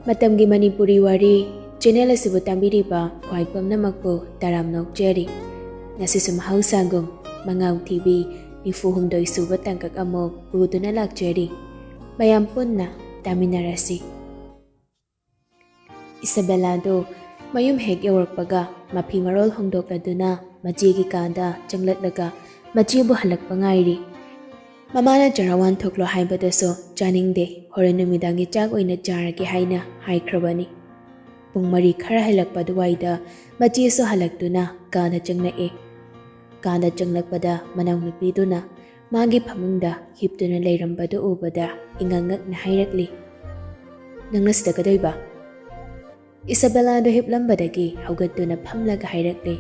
Matamgi Manipuri Wari, channel asibu tambiriba khwai pumnamakpu taram nokjeri. Ngasisu mahausangum Mangao Thibi nifuhumdoi suba tangkak amok puduna lakjeri. Mayam punna taminarasi. Isabellado mayum hek yawarpaga mapi marol hongdokladuna majigi kada changlatlaga majibu halakpa ngairi. Mamana jarawan thoklo haibadaso janingde horen numidangi chak oina jarage haina haikrabani. Pung mari khara halakpa duwaida majiso halaktuna kada changlae. Kada changlakpada manaw nupiduna magi phamungda hiptuna leirambadu ubada ingangak na hairakli. Nanglasda kadoiba? Isabellado hiplambadagi haugatuna phamlaga hairakli.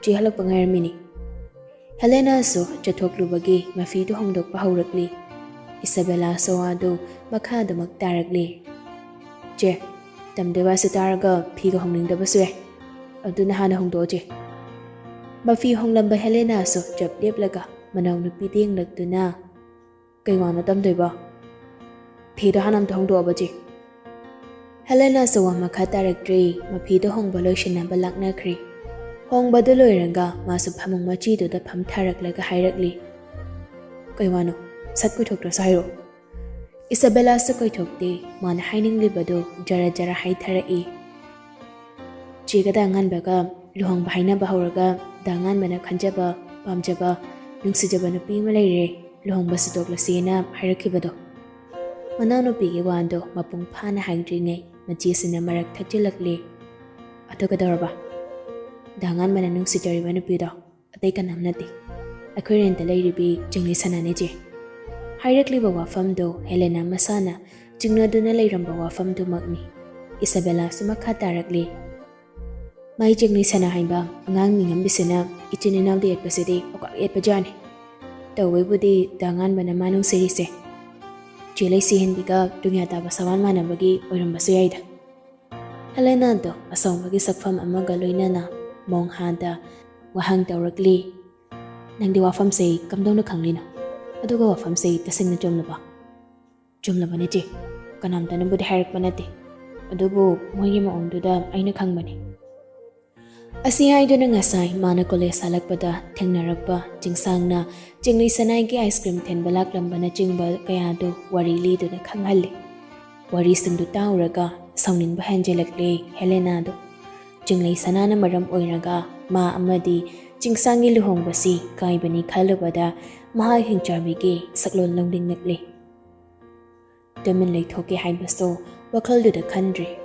Ji halakpa ngairmini. Helena so chathokluwagi mafidu hongdokpa haurakli. Isabella so ado makhada magtarakli. Je, tamdewa sa taraga piga hongningdabasu aduna hana hongdoje. Mafi honglamba Helena so japleplaga manaw nupiding lagduna. Kaiwana tamdeba. Pido hanamta hongdoabaje. Helena so wa makhatarakri mafidu hongbaloy shinamba laknakri. Hongbado loiraga masu phamung machido da pham tharaklaga hairakli. Kaiwano sat koithoktra sairo. Isabella sa koithokte man haininglibado jara jara haitharai. Chigada nganbaga luhong bahaina bahuraga dangan mana khanjaba pamjaba nungsijaba nupi malaire luhong basudokla sena hairakibado. Manaw nupi wando mapung phana haingringai majisina marak thachilakli. Atokadorba dangan mana nungsijariba nupido atay kanam nati. Akoy renta layribi jingli sananeje. Hairakliba wafamdo Helena masana jingnaduna layramba wafamdo magni. Isabella sumakatarakli. May jingli sana haiba angang mingambisina itininaw di etpasidi okak etpajani. Taway budi dangan mana manong sirise. Jilay sihin biga dunya tabasawan manabagi oyramba suyayda. Helena do asawang bagi sakfam amagaloy na mong handa wahang tawrakli. Nang di wafam say kamdaw na kanglina. Aduga wafam say tasing na jumlaba. Jumlaba ni je. Kanamta na budi harak pa nati. Adubo mo'y maong duda ay nakangmani. Asihai do na ngasay mana kole salakpada tengnarakpa jingsang na jinglay sanay ki ice cream ten balak lamba na jingbal kaya do warili do na kanghali. Wari singdo tauraga sawning bahanjelakli Helena do. Jinglay sana na maram oiraga ma amadi jingsangi luhongbasi kaibani khalubada mahal hingchabigi saklon longding nakli. Damin lay thoke haibaso wakal do da khandri.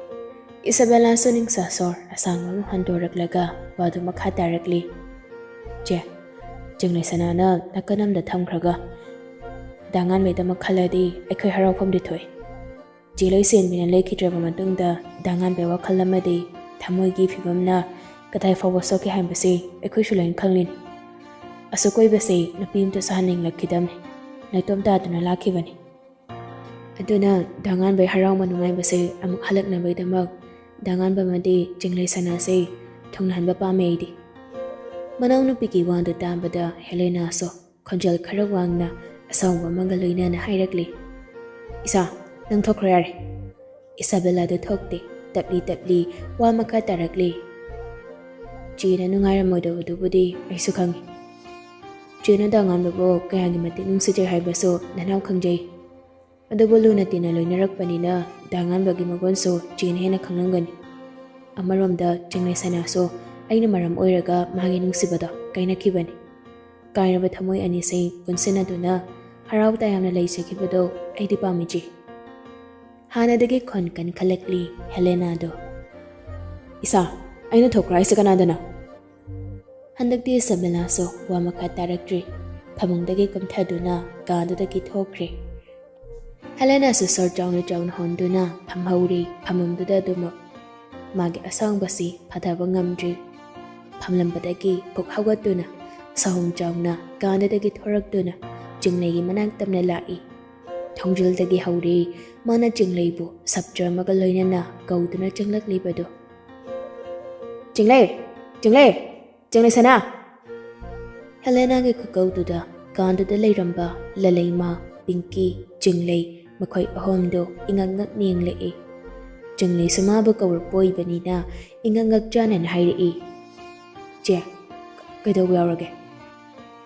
Isabella so ning sasor asang handoraklaga wado makhatarakli. Je, jinglay sana na nakanam da thamkraga. Dangan may da makhaladi akoy harawpam ditoy. Jilay sin binan laikidraba matungda dangan bay wakalamadi Tamoygi fibamna katay fawasoki haimbasi akoy shulain kanglin. Asukoy basi napimto sa haning lakidam naitom tatuna lakibani. Aduna dangan bay haraw manungay basi amuk halak na bay damag dangan ba madi jinglay sana say tungnahan ba pamaydi. Manaw nupiki wando tambada Helena so konjal karawang na asaw ba mangaloy na hairakli. Isa, nang tokrayari. Isabella do tokte. Tapli wa makatarakli. China nungaramodo udubudi ay sukang. China dangan babo kaya ngimatik nung sijay haibaso nanaw kangjay. Adubulo na tinaloy narakpani na dangan bagi magonso China hena kanglanggan. Amaromda jinglay sanaso ay namaram oiraga mahagi nung sibada kay nakibani. Kaya na batamoy anisay konsenado na haraw tayam na laysay kibado ay di pamiji. Hanadagi kon kan kalakli Helena do. Isa, ay natokray sa Canada na. Handagdi Isabella so wa makatarakri. Pamungdagi kamtado na gadadagi tokri. Helena so sorjaw na hondo na pamhauri pamumdada dumo. Magi asang basi patabang ngamdri. Pamlambadagi pukhawat do na. Sahong jaw na gadadagi thorak do na. Jinglay managtam na lai. Thongjil dagi hauri mana jinglay bu sabjar magaloy na gaudo na jinglak libado. Jinglay sana. Helena gi kagaudo da gando da layramba lalay ma pinky jinglay makhoi ahomdo ingangak nienglei. Junglei sumabu kawrukpo ibanina ingangak janan hairi. Je, kaidawi yaurage.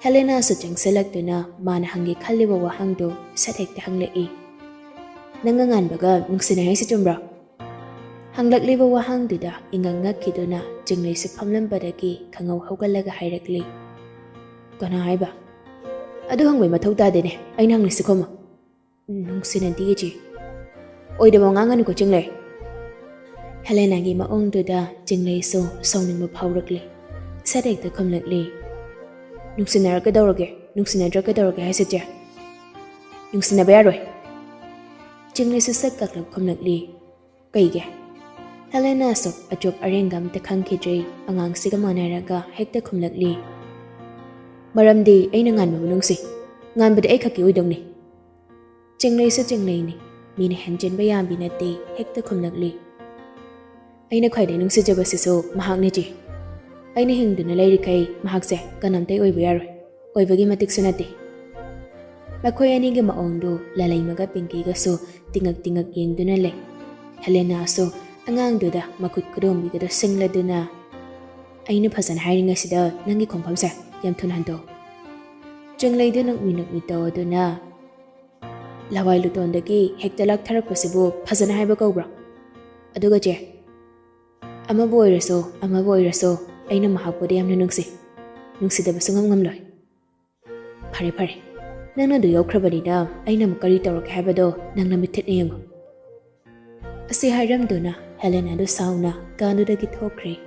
Helena su changsalakduna mana hangi khalliba wahangdo sathekta hanglei. Nanganganbaga nungsinai sa chumbra. Hanglakliba wahangduda ingangakiduna junglei su phamlambadagi khangaw hawgalaga hairakli. Kana haiba? Adu hangbai mathau tadene aina hangli sikhoma. Nungsinanti ji. Oidaba nganganu ko junglei. Helena gi maongduda junglei su sawningba phawrakli. Sathekta khumlakli. Nungsinaragadaurage, nungsinadrakadaurage haisatja. Nungsinaba yaroi. Junglei su sakkaklak khumlakli. Kaige. Helena su achop arengam ta khangkhidrei angangsiga manaraga hekta khumlakli. Maramdi aina nganba nungsi. Nganbada ai khaki oidongni. Junglei su junglei ni. Mina henjenba yambi nate hekta khumlakli. Aina khwaidai nungsijabasisu mahakni ji. Aina hingduna lairikai mahakse kanamtai oiba yaroi. Oibagi matiksu nate. Makhoi anigi maongdu lalaimaga pinkiga su tingak yengduna lay. Helena su angangduda makut kudombiga singladuna. Aina phasan hairingasida nangi khongphamsa yam thunhanto. Junglei nukmi tawduna. Lawai lutondagi hekta laktharakpasibu phasana haiba kawbra. Aduga je. Amabu oiraso aina mahakpodi yamna nungsidaba sungam ngamloi. Phare. Nangna du yaukhrabanida aina mukari tawrak haibado nangna mithitna yengo. Asi hairamduna Helena du sauna kanudagi thokri.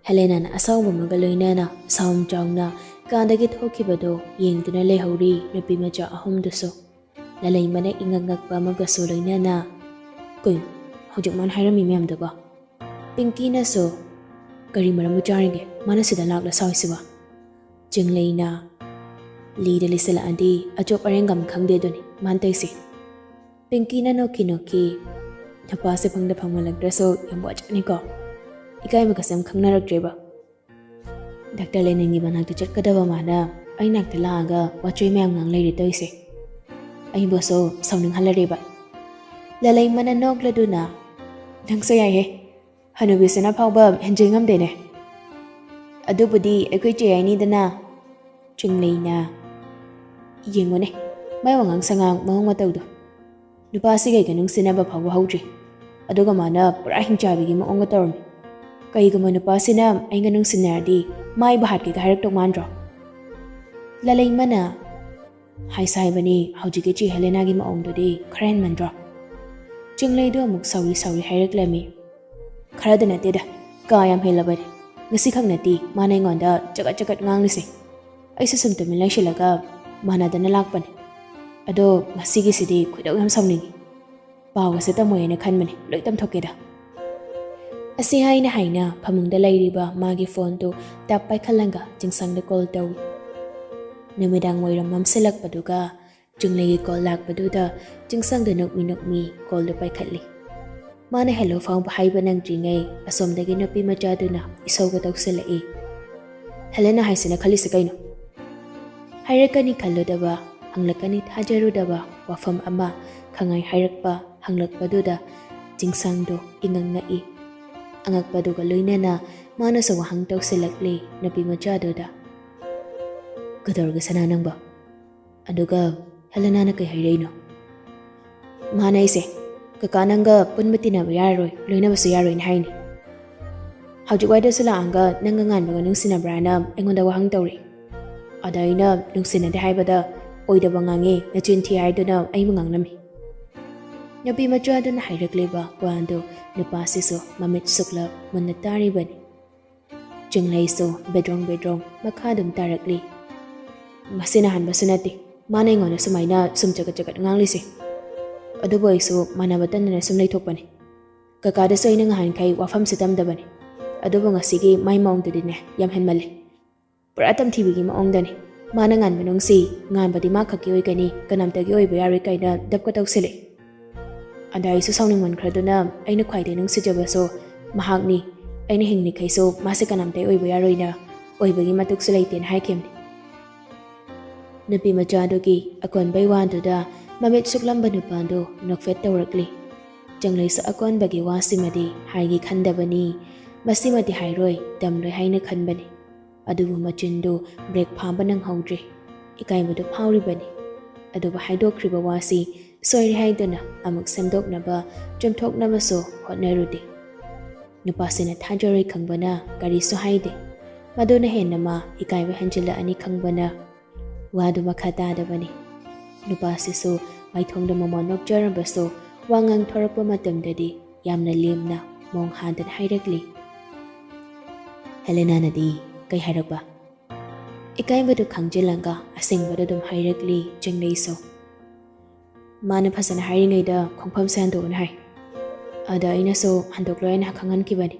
Helena na asawba magaloinana saum chawna kandagi thokibado yengduna lehori nupi macha ahumduso. Lalaimana ingangakpa magaso loinana. Kuin, hojukman hairami miyamdaba. Pinky na so kari maramu charinge mana sida lakla sawisiba. Junglei na lida lisala andi achop arengam khangde doni mantaisi. Pinky na noki napase phangda phangmalagdraso yambo achani ko. Ikai makasam khangnarakdreba. Dr. Lenengi manakta chatkadaba mana ai nakta laaga wachui mayam nganglei toise. Ai boso sawning halareba. Lalai mana nokladuna nangsa yahe. Hanubisana phawba henjingam dene. Adubudi ekoi cheyani dana. Junglei na yengone mai wangang sangang mawang matawdo. Nupasi gai nungsinaba phawba hawdri. Aduga mana pura hingchabigi maonga tawrmi. Kaigama nupasina ainga nungsinardi mai bahatki harak tok mandro. Lalai mana haisahibani hawjige chi Helena gi maongdodi kharen mandro. Junglei do amuk sawi hairak lami. Kharada nateda kayam helabari ngasi khangnati mana ingonda jagat nganglise aisa sumtumi laishilaga mana dana lakpani ado ngasi gi sidi khudau yam samningi pawa se tamoyene khanmani loitam thokeda asi haina phamungda lairiba magi phone to tap pai khalanga jingsangda call tawi numidang moiram mamselakpaduga junglei call lakpaduda jingsangda nokmi call do pai khatli. Mana hello phang haiba nang dringai asomdagi nupi machaduna isawga tawsalai. Helena haisina khalisa kaino. Hairakani khalludaba hanglakani thajarudaba wafam ama khangai hairakpa hanglakpaduda jingsangdo ingangai. Angakpaduga loinana mana sa wahang tawsalakli nupi machaduda. Kadorga sana nangba. Aduga Helena na kay hairaino. Mana ise kakananga punmati na yaroi loina basu yaroi na haini. Hawjukwaida sila anga nangangan baga nungsinabra engonda wahang tawri. Adaina nungsinade haibada oidaba ngangi na chinti haiduna ay mangangnami. Nabi machaduna hairakliba wando nupasiso mamit sukla manatari bani. Junglei so bedrong makadum tarakli. Masinahan basunati mana ingona sumayna sumjagat nganglisi. Adubo isu manabatan na sumlay thokpani. Kakada so ina ngahan kay wafam sitam dabani. Adubo nga sige may maong dudine yam henmali. Puratam tibigi maong dani. Mana ngan manong si ngan badi makaki oy kani kanamtagi oy bayari kay na dapkataw sili. Anda isu sawning man kraduna ay nakwayde nung sijaba so mahagni ay nahingni kay so masi kanamtay oy bayaroy na oy bagi matuk silay tin haikim. Nabi majadogi akon baywan duda Mamit suklamba nupado nokfet tawrakli. Janglay sa akonbagi wasimadi haigi khandabani. Masimadi hairoi damloi haina khanbani. Adubu machindu break phamba nang haudre. Ikaibadu phauribani. Adubu haidokriba wasi soiri haiduna amuk semdoknaba chumthoknabaso hotnarudi. Nupasina thajoroi khangbana karisu haide. Maduna hennama ikaiba hanjila ani khangbana wadu makha tadabani. Nupasisu maithongda mama nokjarabaso wangang thorakpa matamdadi yamna lemna mong handan hairakli. Helena nadi kai hairakba. Ikaibadu khangjilanga asengbada dum hairakli janglaiso. Mana phasana hairingaida khongpham sandon hai. Ada ainaso handokloina khangankibani.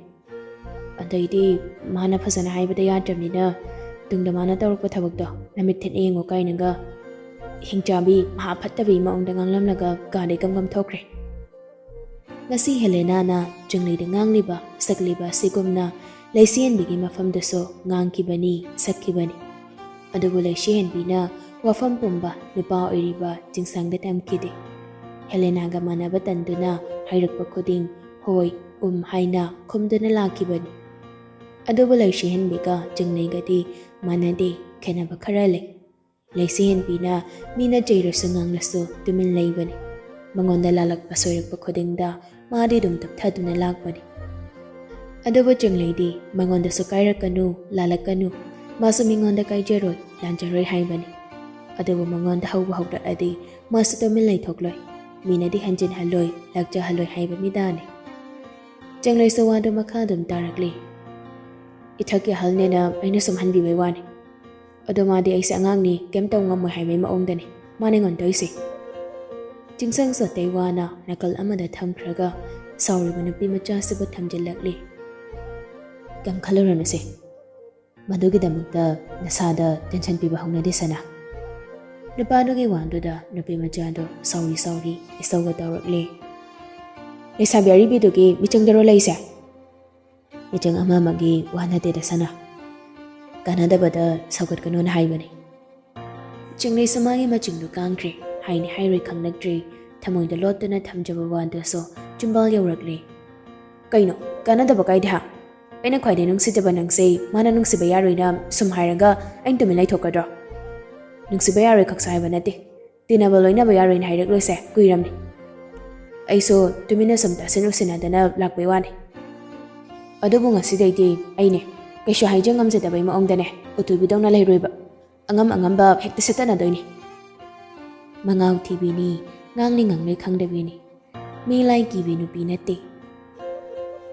Adaidi mana phasana haibada yadramnina tungda mana tawrakpa thabakdo namit thet yengo kainanga hingchabi maha phattabi maungda nganglamlaga gade gamgam thokre. Ngasi Helena na janglida ngangliba sakliba sigumna leisienbigi mafamdaso ngangkibani sakkibani. Adubu leisienbina wafam pumba nupa oiriba jingsangda tamkide. Helena ga manaba tanduna hairakpa khuding hoi haina khumduna lakibani. Adubu leisienbiga janglaigadi manade khenaba kharale. Leisienbina mina jairasu nganglasu tumin leibani. Mangonda lalakpa soirakpa khudingda maadi dum tapthaduna lakbani. Adubu janglaidi mangonda sukairakanu lalakanu masu mingonda kaijaroi lanjaroi haibani. Adubu mangonda hauba hauda adi masu tumin leithokloi minadi hanjin haloi lakja haloi haiba midani. Janglai sawadu makadum tarakli. Ithaki halnena aina sumhanbi wani. Adumadi aisa angangni kemtaw ngamoi haibay maongdani maningon toisi. Jingsang sa Taiwana nakal amada thamkraga sauriba nupi macha siba thamjilakli. Kam khalurano se. Madugidamukta nasada tension piba haunadi sana. Nupadugi wanduda nupi machado sauri isawa tawrakli. Lesabi aribidugi michangjaro laisa. Michang amamagi wanadeda sana. Kanadabada saugat kanon haibani. Jinglay samagi machindu kangkri haini hairi khangnakdri thamoida lotuna thamjaba wandaso chumbal yaurakli. Kaino kanadaba kaidha. Aina khwaide nungsitaba nangse mana nungsiba yaroina sum hairaga ain tumin laithokadro. Nungsiba yaroi khaksa haiba nate. Tinaba loinaba yaroin hairakloise kuiramni. Aiso tumina samta sinusinadana lakbai wani. Adubu ngasidaidi aine kaisho haijang ngamjadabai maongdane utubidongna leiroiba angamba hekta setanadoini. Mangao Thibi ni ngangli nganglai khangdabini mi lai kibi nupi nate.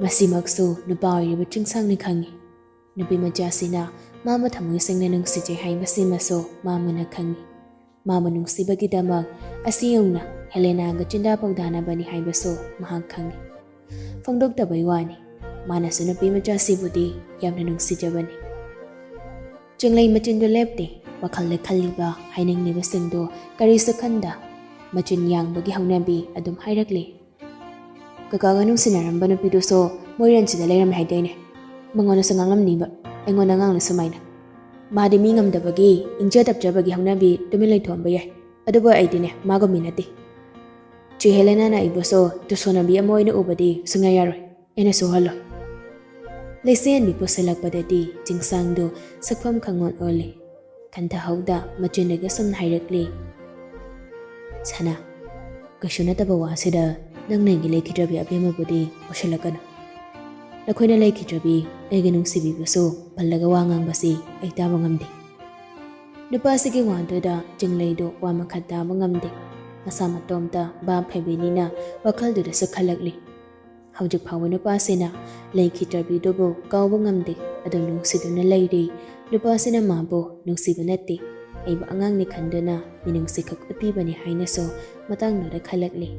Masimakso nupa oiriba chingsangni khangi. Nupi majasina mama thamoi singna nungsije hai masimaso mamana khangi. Mama nungsibagidamag asiyongna Helena ga chinda pawdanabani haibaso mahak khangi. Fongdoktabai wani manasu nupi majasibudi yamna nungsijabani. Janglai machindu lepte wakhalda khalliba hainangliba singdo karisu khanda machin yangbagi haunabi adum hairakli. Kakaga nungsinaramba nupiduso moiransida leiram haidaine. Mangona sa nganglamniba aingona ngangla sumaina. Madi mi ngamdabagi ingjadabjabagi haunabi tumin leithomba yai. Adubu aidine mago minati. Chi Helena na iboso tusonabi amoina ubadi sungayaroi. Ena sohalo. Leisienbi pusalakpadadi jingsangdo sakfam khangon oli. Kanta hauda machindaga sum hairakli. Sana kashunataba wasida nangnagi leikidrabi abemabudi usalakana. Nakhoina leikidrabi aiga nungsibibaso pallaga wangangbasi ai taba ngamde. Nupasigi wanduda jinglaido wamakhat taba ngamde. Masa matomta ba phebinina wakhalduda sakhalakli. Haujik phawa nupasina leikidrabi dobo kauba ngamde adum nungsiduna leiri. Nupasina mabo nungsiba natti aiba angangni khanduna minungsikak utibani hainaso matangnoda khalakli.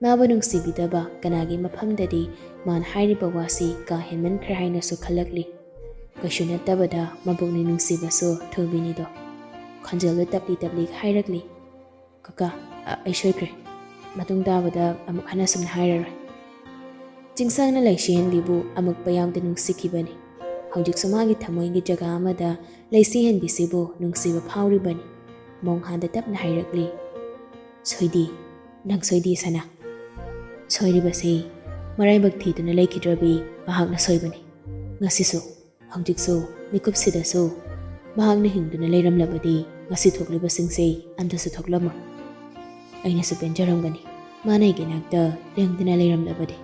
Maba nungsibidaba kanagi maphamdadi man hairiba wasi ka henman khra hainaso khalakli. Kashunatabada mabukni nungsibaso thubinido. Khanjalda tapli hairakli. Kaka aishoikre matung dabada amuk hanasum hairara. Jingsangna leisienbibu amuk payamda nungsikibani. Haujik sumagi thamoingi jaga amada leisienbisibu nungsiba phauribani. Monghanda tapna hairakli. Soidi, nang soidi sana. Soiribasi, maraibag thiduna laikidrabi mahakna soibani. Ngasisu, hangjiksu, mikupsidasu, mahakna hingduna leiramlabadi ngasi thoklibasingse amdasu thoklama. Aina su penjaramgani, manay ginagda lengdina leiramlabadi.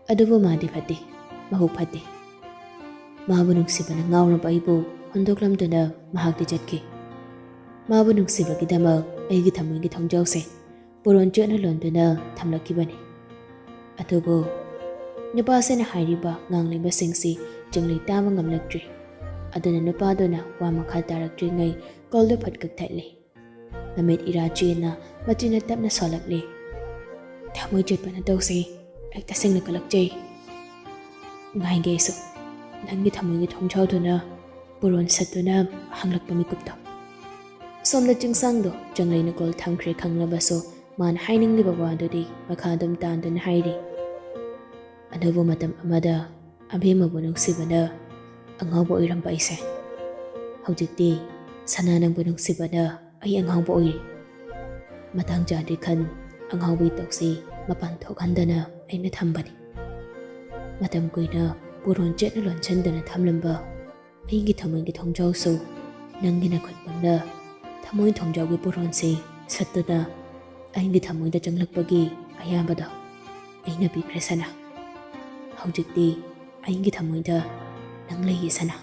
Adubu madi phati, mahu phati. Mahabu nuksibana ngawraba aibu hundoklamduna mahakdi jatki. Mahabu nuksibagidama aigi thamoygi thongjawse puron chena londuna thamlakibani. Adubu nupasena hairiba nganglibasingsi jinglei tama ngamlaktri. Aduna nupaduna wa makha tarakri ngai koldu phatkak thaile. Namit irachina machina tapna solakle. Thamoy jetpana tawse ai tasingna kalakjai. Ngai gesu nangi thamoygi thongchauduna puron satuna hanglakpa mikupta. Somla chingsangdo jangleina kol thangkhre khanglabaso man hainingli babadodi makhadum tandun hairi. Adubu matam amada abhemabu nuksibana angawba oiramba aise. Haujikti sananangbu nuksibana ai angawba oiri. Matang jadi khan angawbi tawsi mapan thokhandana aina thambani. Matam kuina puron jetna lonchandana thamlamba aigi thamoygi thongjawsu nangina khotpangna thamoy thongjawgi puronse sattuna aigi thamoyda changlakpagi ayambada aina bikre sana. Haujikti aigi thamoyda nanglei sana.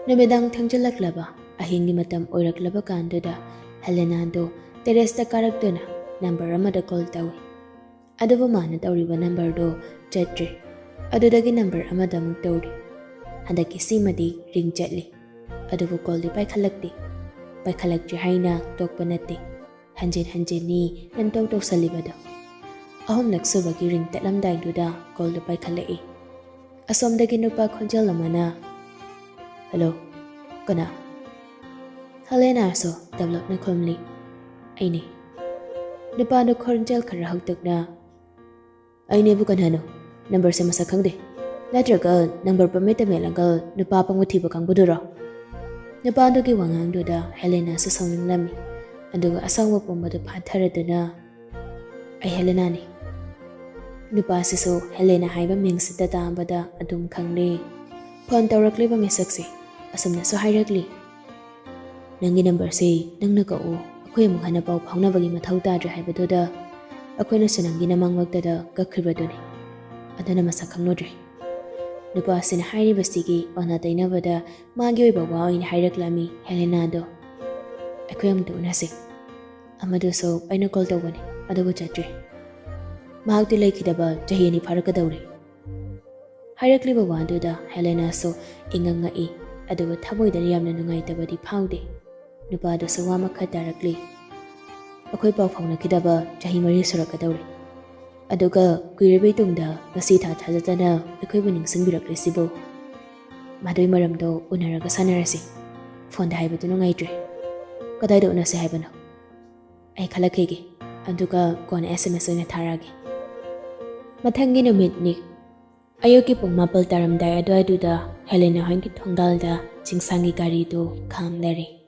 Numedang thangjalaklaba ahingi matam oiraklaba kanduda Helenado teresta karaktuna number amada call tawi. Adubu mana tawriba number do chatri. Adudagi number amada mung tawri. Handaki simadi ring chatli. Adubu call di paikhalakti. Paikhalakti haina tokpanati. Hanjin ni nantaw taw salibado. Ahom nagsubagi ring tatlamday duda call do paikhalai. Asomdagi nupa khonjal lamana. Hello, kana? Helena so develop na khomli. Aini. Nupa no khonjal khara hawtakna. Aini bu kanhano. Number se masa khangde. Natraga number pameta melanga nupa pangwathi bakang budura. Nupa do gi wangang duda Helena sa sawning lami. Aduga asangwa pumbado phatharaduna. Ai Helena ni. Nupa siso Helena haiba mingsita tambada adum khangle. Phone tawrakliba mesakse asumna so hairakli. Nangi number se nangna ka o akhoi mu hana pau phawna bagi mathau tadra haibadoda akhoina sunangi namangwaktada kakhibaduni. Adana masa khangnodre. Nupa sina hairi basigi ona tainabada magi oiba wa oin hairaklami Helena do. Akhoyam do nase. Amadu so aina call tawani adugo chatri. Mahakti laikidaba jahini farakadawre. Hairakliba waduda Helena so inganga I adugo thamoyda yamna nungaitabadi phaude. Nupa do so wama khatarakli. Akhoi pau phawna kidaba jahi mari surakadawre. Aduga kuirebe tungda ngasi tha thajatana akhoi bu ningsingbirakle sibo. Madoi maramdo unaraga sanarasi. Phone da haibadu nungaitre. Kadai do unase haibano. Ai khalakhege aduga kon SMS oina tharage. Mathangi numitni ayoki pung mapal taramdai adwaiduda Helena hoingi thongdalda chingsangi gari do khamlari.